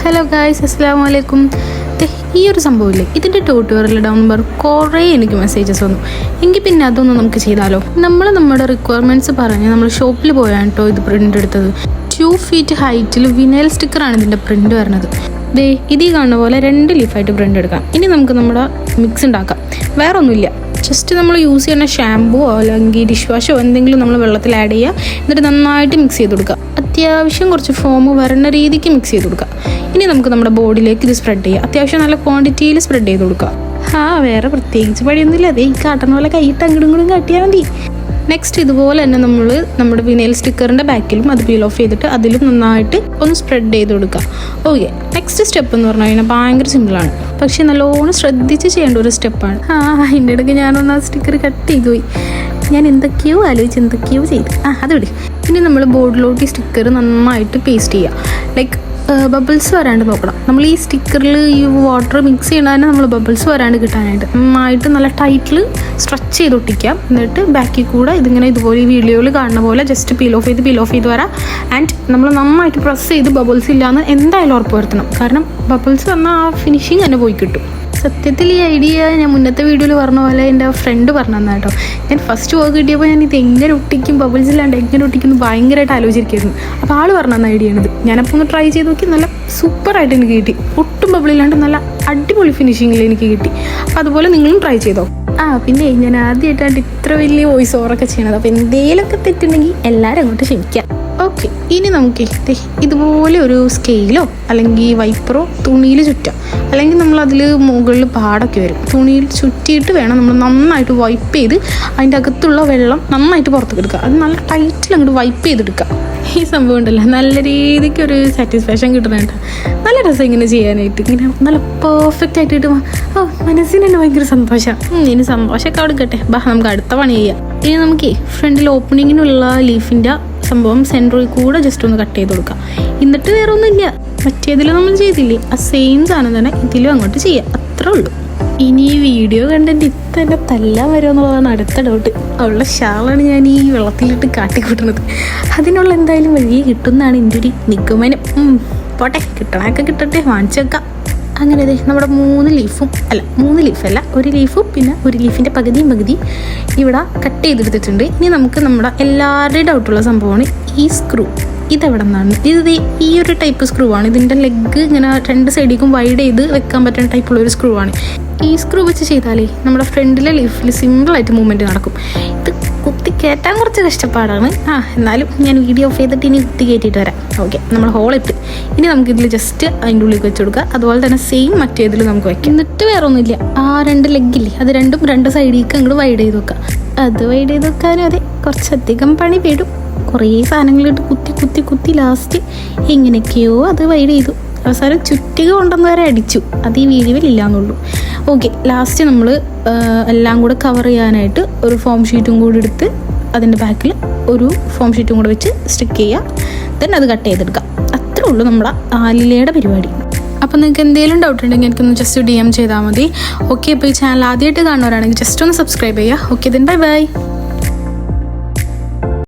Hello guys, അസ്സലാമു അലൈക്കും. ഈ ഒരു സംഭവമില്ലേ, ഇതിൻ്റെ ട്യൂട്ടോറിയൽ ഡൗൺ കുറേ എനിക്ക് മെസ്സേജസ് വന്നു. എങ്കിൽ പിന്നെ അതൊന്ന് നമുക്ക് ചെയ്താലോ. നമ്മുടെ റിക്വയർമെൻറ്റ്സ് പറഞ്ഞ് നമ്മൾ ഷോപ്പിൽ പോയാണ് കേട്ടോ ഇത് പ്രിൻ്റ് എടുത്തത്. 2 feet ഹൈറ്റിൽ വിനൈൽ സ്റ്റിക്കറാണ് ഇതിൻ്റെ പ്രിൻ്റ് വരുന്നത്. ഇതിൽ കാണുന്ന പോലെ 2 ലീഫായിട്ട് പ്രിൻ്റ് എടുക്കാം. ഇനി നമുക്ക് നമ്മുടെ മിക്സ് ഉണ്ടാക്കാം. വേറെ ഒന്നുമില്ല, ജസ്റ്റ് നമ്മൾ യൂസ് ചെയ്യുന്ന ഷാമ്പുവോ അല്ലെങ്കിൽ ഡിഷ് വാഷോ എന്തെങ്കിലും നമ്മൾ വെള്ളത്തിൽ ആഡ് ചെയ്യുക. എന്നിട്ട് നന്നായിട്ട് മിക്സ് ചെയ്ത് കൊടുക്കുക. അത്യാവശ്യം കുറച്ച് ഫോം വരുന്ന രീതിക്ക് മിക്സ് ചെയ്ത് കൊടുക്കുക. ഇനി നമുക്ക് നമ്മുടെ ബോഡിയിലേക്ക് ഇത് സ്പ്രെഡ് ചെയ്യുക. അത്യാവശ്യം നല്ല ക്വാണ്ടിറ്റിയിൽ സ്പ്രെഡ് ചെയ്ത് കൊടുക്കുക. വേറെ പ്രത്യേകിച്ച് പണിയൊന്നുമില്ല. ഈ കാട്ടുന്ന പോലെ കൈയിട്ട് അങ്ങോട്ടും ഇങ്ങോട്ടും കാട്ടിയാൽ മതി. നെക്സ്റ്റ് ഇതുപോലെ തന്നെ നമ്മൾ നമ്മുടെ വിനൈൽ സ്റ്റിക്കറിൻ്റെ ബാക്കിലും അത് പീൽ ഓഫ് ചെയ്തിട്ട് അതിലും നന്നായിട്ട് ഒന്ന് സ്പ്രെഡ് ചെയ്ത് കൊടുക്കുക. ഓക്കെ, നെക്സ്റ്റ് സ്റ്റെപ്പ് എന്ന് പറഞ്ഞു കഴിഞ്ഞാൽ ഭയങ്കര സിമ്പിളാണ്, പക്ഷേ നല്ലോണം ശ്രദ്ധിച്ച് ചെയ്യേണ്ട ഒരു സ്റ്റെപ്പാണ്. അതിൻ്റെ ഇടയ്ക്ക് ഞാനൊന്ന് ആ സ്റ്റിക്കർ കട്ട് ചെയ്തു പോയി. ഞാൻ എന്തൊക്കെയോ ആലോചിച്ച് എന്തൊക്കെയോ ചെയ്തു. അത് വിട്. ഇനി നമ്മൾ ബോർഡിലോട്ട് ഈ സ്റ്റിക്കർ നന്നായിട്ട് പേസ്റ്റ് ചെയ്യുക. ലൈക്ക് ബബിൾസ് വരാണ്ട് നോക്കണം. നമ്മൾ ഈ സ്റ്റിക്കറിൽ ഈ വാട്ടർ മിക്സ് ചെയ്യണതിന് നമ്മൾ ബബിൾസ് വരാണ്ട് കിട്ടാനായിട്ട് നന്നായിട്ട് നല്ല ടൈറ്റിൽ സ്ട്രെച്ച് ചെയ്ത് ഒട്ടിക്കാം. എന്നിട്ട് ബാക്കിൽ കൂടെ ഇതിങ്ങനെ ഇതുപോലെ ഈ വീഡിയോയിൽ കാണുന്ന പോലെ ജസ്റ്റ് പീൽ ഓഫ് ചെയ്ത് വരാം. ആൻഡ് നമ്മൾ നന്നായിട്ട് പ്രസ് ചെയ്ത് ബബിൾസ് ഇല്ലാന്ന് എന്തായാലും ഉറപ്പ് വരുത്തണം. കാരണം ബബിൾസ് വന്നാൽ ആ ഫിനിഷിങ് തന്നെ പോയി കിട്ടും. സത്യത്തിൽ ഈ ഐഡിയ ഞാൻ മുന്നത്തെ വീഡിയോയിൽ പറഞ്ഞ പോലെ എൻ്റെ ഫ്രണ്ട് പറഞ്ഞു തന്നെ കേട്ടോ. ഞാൻ ഫസ്റ്റ് വർക്ക് കിട്ടിയപ്പോൾ ഞാൻ ഇത് എങ്ങനെ ഒട്ടിക്കും, ബബിൾസ് ഇല്ലാണ്ട് എങ്ങനെ ഒട്ടിക്കുന്നു ഭയങ്കരമായിട്ട് ആലോചിച്ചിരിക്കുന്നു. അപ്പോൾ ആൾ പറഞ്ഞു തന്ന ഐഡിയ ആണിത്. ഞാനപ്പോൾ ഒന്ന് ട്രൈ ചെയ്ത് നോക്കി. നല്ല സൂപ്പറായിട്ട് എനിക്ക് കിട്ടി. ഒട്ടും ബബിളില്ലാണ്ട് നല്ല അടിപൊളി ഫിനിഷിങ്ങിൽ എനിക്ക് കിട്ടി. അപ്പോൾ അതുപോലെ നിങ്ങളും ട്രൈ ചെയ്തോ. പിന്നെ ഞാൻ ആദ്യമായിട്ടാണ് ഇത്ര വലിയ വോയിസ് ഓവറൊക്കെ ചെയ്യണത്. അപ്പോൾ എന്തെങ്കിലുമൊക്കെ തെറ്റുണ്ടെങ്കിൽ എല്ലാവരും അങ്ങോട്ട് ക്ഷമിക്കാം. ഓക്കെ, ഇനി നമുക്ക് ഇതുപോലെ ഒരു സ്കെയിലോ അല്ലെങ്കിൽ വൈപ്പറോ തുണിയിൽ ചുറ്റാം. അല്ലെങ്കിൽ നമ്മൾ അതിൽ മുകളിൽ പാടൊക്കെ വരും. തുണിയിൽ ചുറ്റിയിട്ട് വേണം നമ്മൾ നന്നായിട്ട് വൈപ്പ് ചെയ്ത് അതിൻ്റെ അകത്തുള്ള വെള്ളം നന്നായിട്ട് പുറത്തേക്ക് എടുക്കുക. അത് നല്ല ടൈറ്റിൽ അങ്ങോട്ട് വൈപ്പ് ചെയ്തെടുക്കുക. ഈ സംഭവം ഉണ്ടല്ലോ, നല്ല രീതിക്ക് ഒരു സാറ്റിസ്ഫാക്ഷൻ കിട്ടുന്നുണ്ട്. നല്ല രസം ഇങ്ങനെ ചെയ്യാനായിട്ട്. ഇങ്ങനെ നല്ല പെർഫെക്റ്റ് ആയിട്ട് കിട്ടുമ്പോൾ മനസ്സിന് തന്നെ ഭയങ്കര സന്തോഷം. ഇനി സന്തോഷമൊക്കെ അവിടെ കിട്ടെ. നമുക്ക് അടുത്ത പണി ചെയ്യാം. ഇനി നമുക്ക് ഫ്രണ്ടിൽ ഓപ്പണിങ്ങിനുള്ള ലീഫിൻ്റെ സംഭവം സെൻറ്ററിൽ കൂടെ ജസ്റ്റ് ഒന്ന് കട്ട് ചെയ്ത് കൊടുക്കാം. എന്നിട്ട് വേറെ ഒന്നുമില്ല, മറ്റേതിലും നമ്മൾ ചെയ്തില്ലേ ആ സെയിം സാധനം തന്നെ ഇതിലും അങ്ങോട്ട് ചെയ്യാം. അത്രേ ഉള്ളൂ. ഇനി ഈ വീഡിയോ കണ്ടിട്ട് ഇത്തന്നെ തല്ലാൻ വരുമോ എന്നുള്ളതാണ് അടുത്ത ഡൗട്ട്. അവളുടെ ഷാളാണ് ഞാൻ ഈ വെള്ളത്തിലിട്ട് കാട്ടിക്കൂട്ടുന്നത്. അതിനുള്ള എന്തായാലും വഴിയെ കിട്ടുന്നതാണ് എൻ്റെ ഒരു നിഗമനം. പോട്ടെ, കിട്ടണമൊക്കെ കിട്ടട്ടെ, വാങ്ങിച്ചു വെക്കാം. അങ്ങനെ നമ്മുടെ 3 ലീഫല്ല, ഒരു ലീഫും പിന്നെ ഒരു ലീഫിൻ്റെ പകുതി ഇവിടെ കട്ട് ചെയ്തെടുത്തിട്ടുണ്ട്. ഇനി നമുക്ക് നമ്മുടെ എല്ലാവരുടെയും ഡൗട്ടുള്ള സംഭവമാണ് ഈ സ്ക്രൂ. ഇതെവിടെ നിന്നാണ്? ഇത് ഈ ഒരു ടൈപ്പ് സ്ക്രൂ ആണ്. ഇതിൻ്റെ ലെഗ് ഇങ്ങനെ 2 സൈഡിലേക്കും വൈഡ് ചെയ്ത് വെക്കാൻ പറ്റുന്ന ടൈപ്പുള്ളൊരു സ്ക്രൂ ആണ്. ഈ സ്ക്രൂ വെച്ച് ചെയ്താലേ നമ്മുടെ ഫ്രണ്ടിലെ ലീഫിൽ സിമ്പിളായിട്ട് മൂവ്മെൻറ്റ് നടക്കും. ഇത് കുത്തി കയറ്റാൻ കുറച്ച് കഷ്ടപ്പാടാണ്. എന്നാലും ഞാൻ വീഡിയോ ഓഫ് ചെയ്തിട്ട് ഇനി കുത്തി കയറ്റിയിട്ട് വരാം. ഓക്കെ, നമ്മൾ ഹോളിട്ട് ഇനി നമുക്കിതിൽ ജസ്റ്റ് അതിൻ്റെ ഉള്ളിലേക്ക് വെച്ച് കൊടുക്കുക. അതുപോലെ തന്നെ സെയിം മറ്റേതിൽ നമുക്ക് വയ്ക്കാം. എന്നിട്ട് വേറെ ഒന്നുമില്ല, ആ 2 ലെഗില്ലേ അത് രണ്ടും 2 സൈഡിലേക്ക് അങ്ങോട്ട് വൈഡ് ചെയ്ത് വെക്കുക. അത് വൈഡ് ചെയ്ത് വെക്കാനും അതെ കുറച്ചധികം പണി പെടും. കുറേ സാധനങ്ങളിട്ട് കുത്തി ലാസ്റ്റ് എങ്ങനെയൊക്കെയോ അത് വൈഡ് ചെയ്തു. അവസാനം ചുറ്റിക കൊണ്ടുവന്ന് വരെ അടിച്ചു. അത് ഈ വീഡിയോയിൽ ഇല്ലാന്നുള്ളൂ. ഓക്കെ, ലാസ്റ്റ് നമ്മൾ എല്ലാം കൂടെ കവർ ചെയ്യാനായിട്ട് ഒരു ഫോം ഷീറ്റും കൂടി എടുത്ത് അതിൻ്റെ ബാക്കിൽ ഒരു ഫോം ഷീറ്റും കൂടെ വെച്ച് സ്റ്റിക്ക് ചെയ്യുക. ദെൻ അത് കട്ട് ചെയ്തെടുക്കാം. അത്രേ ഉള്ളൂ നമ്മുടെ ആലിലയുടെ പരിപാടി. അപ്പോൾ നിങ്ങൾക്ക് എന്തെങ്കിലും ഡൗട്ട് ഉണ്ടെങ്കിൽ എനിക്കൊന്ന് ജസ്റ്റ് DM ചെയ്താൽ മതി. ഓക്കെ, അപ്പോൾ ഈ ചാനൽ ആദ്യമായിട്ട് കാണുന്നവരാണെങ്കിൽ ജസ്റ്റ് ഒന്ന് സബ്സ്ക്രൈബ് ചെയ്യുക. Okay, then bye.